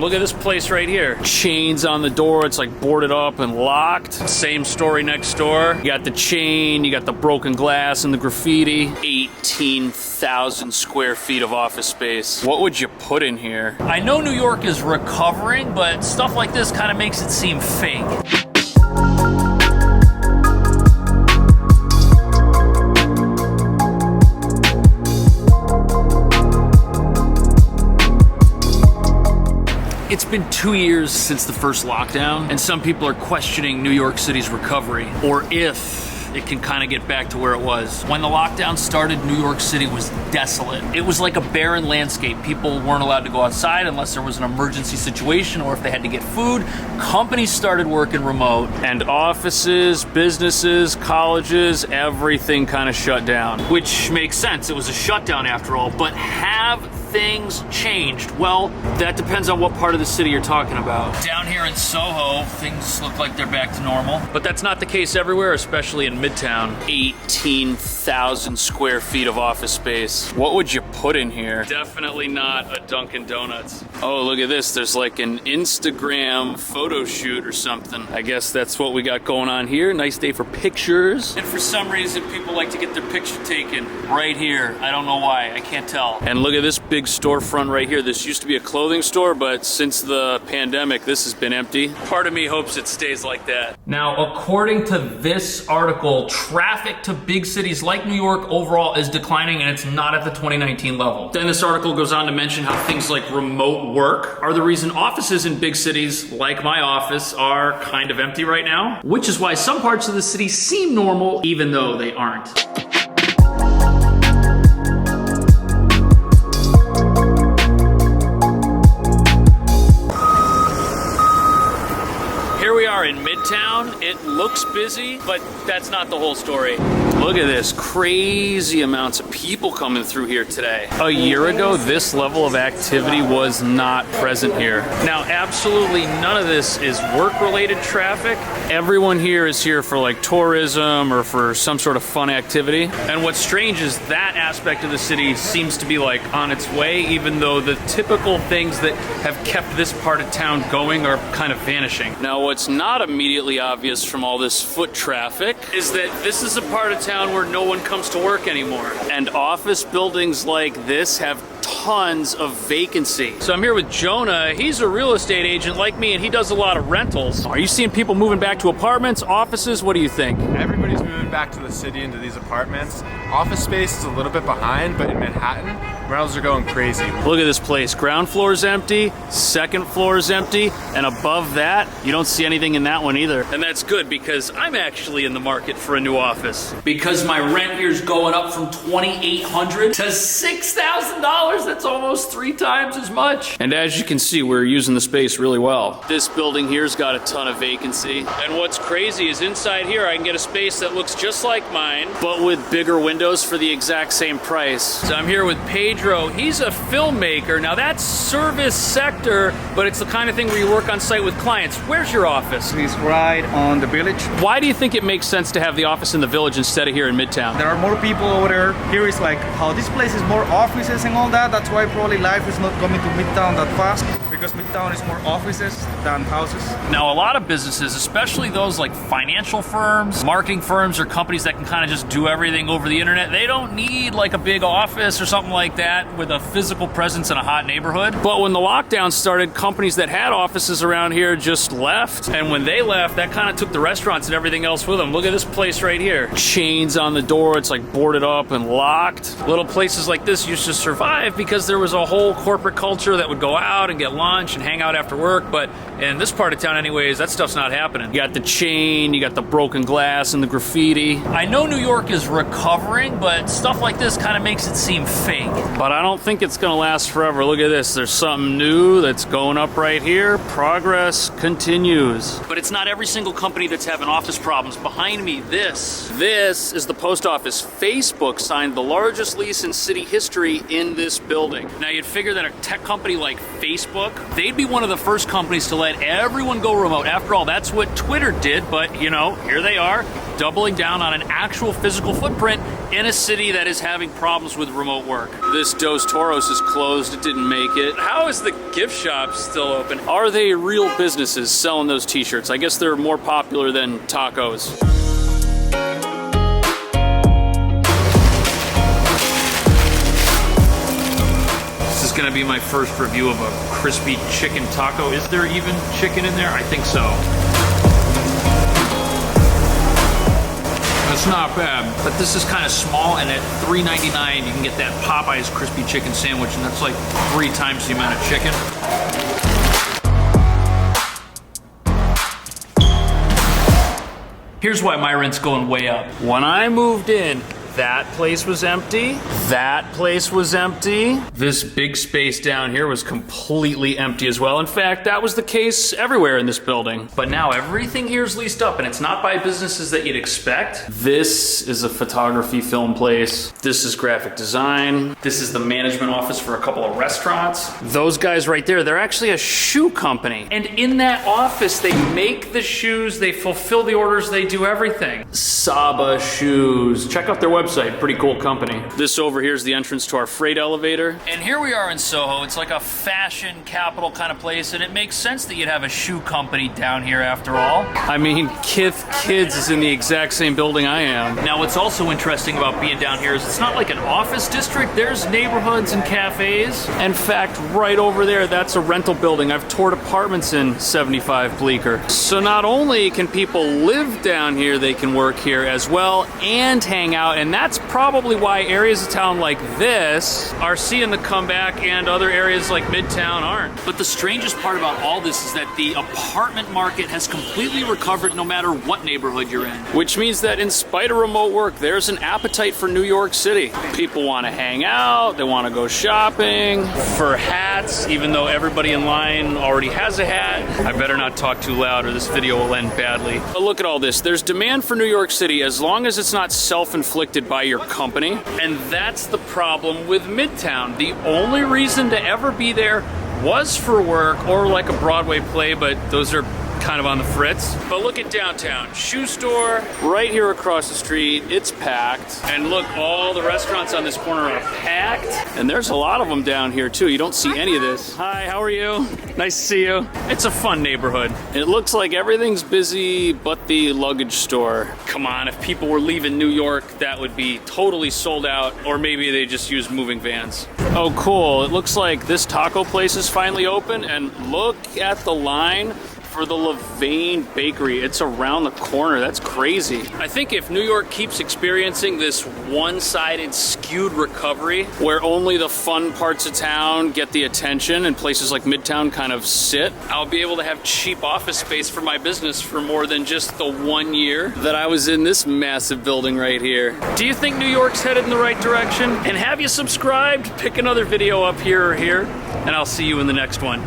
Look at this place right here. Chains on the door, it's like boarded up and locked. Same story next door. You got the chain, you got the broken glass and the graffiti. 18,000 square feet of office space. What would you put in here? I know New York is recovering, but stuff like this kind of makes it seem fake. It's been 2 years since the first lockdown, and some people are questioning New York City's recovery, or if it can kind of get back to where it was. When the lockdown started, New York City was desolate. It was like a barren landscape. People weren't allowed to go outside unless there was an emergency situation or if they had to get food. Companies started working remote, and offices, businesses, colleges, everything kind of shut down, which makes sense. It was a shutdown after all, but have things changed? Well, that depends on what part of the city you're talking about. Down here in Soho, things look like they're back to normal, but that's not the case everywhere, especially in Midtown. 18,000 square feet of office space. What would you put in here? Definitely not a Dunkin' Donuts. Oh, look at this. There's like an Instagram photo shoot or something. I guess that's what we got going on here. Nice day for pictures. And for some reason, people like to get their picture taken right here. I don't know why. I can't tell. And look at this big storefront right here. This used to be a clothing store, but since the pandemic, this has been empty. Part of me hopes it stays like that. Now, according to this article, traffic to big cities like New York overall is declining, and it's not at the 2019 level. Then this article goes on to mention how things like remote work are the reason offices in big cities, like my office, are kind of empty right now, which is why some parts of the city seem normal, even though they aren't. Here we are in Midtown. It looks busy, but that's not the whole story. Look at this, crazy amounts of people coming through here today. A year ago, this level of activity was not present here. Now, absolutely none of this is work-related traffic. Everyone here is here for like tourism or for some sort of fun activity. And what's strange is that aspect of the city seems to be like on its way, even though the typical things that have kept this part of town going are kind of vanishing. Now, what's not immediately obvious from all this foot traffic is that this is a part of town where no one comes to work anymore. And office buildings like this have tons of vacancy. So I'm here with Jonah. He's a real estate agent like me, and he does a lot of rentals. Are you seeing people moving back to apartments, offices? What do you think? Everybody's moving back to the city into these apartments. Office space is a little bit behind, but in Manhattan, rentals are going crazy. Look at this place. Ground floor is empty, second floor is empty, and above that, you don't see anything in that one either. And that's good because I'm actually in the market for a new office. Because my rent here is going up from $2,800 to $6,000. That's almost 3 times as much. And as you can see, we're using the space really well. This building here's got a ton of vacancy. And what's crazy is inside here, I can get a space that looks just like mine, but with bigger windows for the exact same price. So I'm here with Pedro. He's a filmmaker. Now that's service sector, but it's the kind of thing where you work on site with clients. Where's your office? It's right on the Village. Why do you think it makes sense to have the office in the Village instead of here in Midtown? There are more people over there. Here is like how this place is more offices and all that. That's why probably life is not coming to Midtown that fast, because Midtown is more offices than houses. Now, a lot of businesses, especially those like financial firms, marketing firms, or companies that can kind of just do everything over the internet, they don't need like a big office or something like that with a physical presence in a hot neighborhood. But when the lockdown started, companies that had offices around here just left. And when they left, that kind of took the restaurants and everything else with them. Look at this place right here. Chains on the door, it's like boarded up and locked. Little places like this used to survive because there was a whole corporate culture that would go out and get lunch and hang out after work. But in this part of town anyways, that stuff's not happening. You got the chain, you got the broken glass and the graffiti. I know New York is recovering, but stuff like this kind of makes it seem fake. But I don't think it's gonna last forever. Look at this, there's something new that's going up right here. Progress continues. But it's not every single company that's having office problems. Behind me, this is the post office. Facebook signed the largest lease in city history in this building. Now you'd figure that a tech company like Facebook, they'd be one of the first companies to let everyone go remote. After all, that's what Twitter did, but you know, here they are, doubling down on an actual physical footprint in a city that is having problems with remote work. This Dos Toros is closed, it didn't make it. How is the gift shop still open? Are they real businesses selling those t-shirts? I guess they're more popular than tacos. This is gonna be my first review of a crispy chicken taco. Is there even chicken in there? I think so. It's not bad, but this is kind of small, and at $3.99 you can get that Popeye's crispy chicken sandwich, and that's like 3 times the amount of chicken. Here's why my rent's going way up. When I moved in, that place was empty. That place was empty. This big space down here was completely empty as well. In fact, that was the case everywhere in this building. But now everything here is leased up, and it's not by businesses that you'd expect. This is a photography film place. This is graphic design. This is the management office for a couple of restaurants. Those guys right there, they're actually a shoe company. And in that office, they make the shoes, they fulfill the orders, they do everything. Saba Shoes. Check out their website. Pretty cool company. This over here is the entrance to our freight elevator. And here we are in Soho. It's like a fashion capital kind of place, and it makes sense that you'd have a shoe company down here after all. I mean, Kith Kids is in the exact same building I am. Now, what's also interesting about being down here is it's not like an office district. There's neighborhoods and cafes. In fact, right over there, that's a rental building. I've toured apartments in 75 Bleecker. So not only can people live down here, they can work here as well and hang out, and that's probably why areas of town like this are seeing the comeback and other areas like Midtown aren't. But the strangest part about all this is that the apartment market has completely recovered no matter what neighborhood you're in. Which means that in spite of remote work, there's an appetite for New York City. People want to hang out, they want to go shopping, for hats, even though everybody in line already has a hat. I better not talk too loud or this video will end badly. But look at all this. There's demand for New York City as long as it's not self-inflicted by your company. And that's the problem with Midtown. The only reason to ever be there was for work or like a Broadway play, but those are kind of on the fritz. But look at downtown. Shoe store right here across the street. It's packed. And look, all the restaurants on this corner are packed. And there's a lot of them down here too. You don't see any of this. Hi, how are you? Nice to see you. It's a fun neighborhood. It looks like everything's busy but the luggage store. Come on, if people were leaving New York, that would be totally sold out. Or maybe they just use moving vans. Oh, cool. It looks like this taco place is finally open. And look at the line for the Levain Bakery. It's around the corner. That's crazy. I think if New York keeps experiencing this one-sided skewed recovery where only the fun parts of town get the attention and places like Midtown kind of sit, I'll be able to have cheap office space for my business for more than just the 1 year that I was in this massive building right here. Do you think New York's headed in the right direction? And have you subscribed? Pick another video up here or here, and I'll see you in the next one.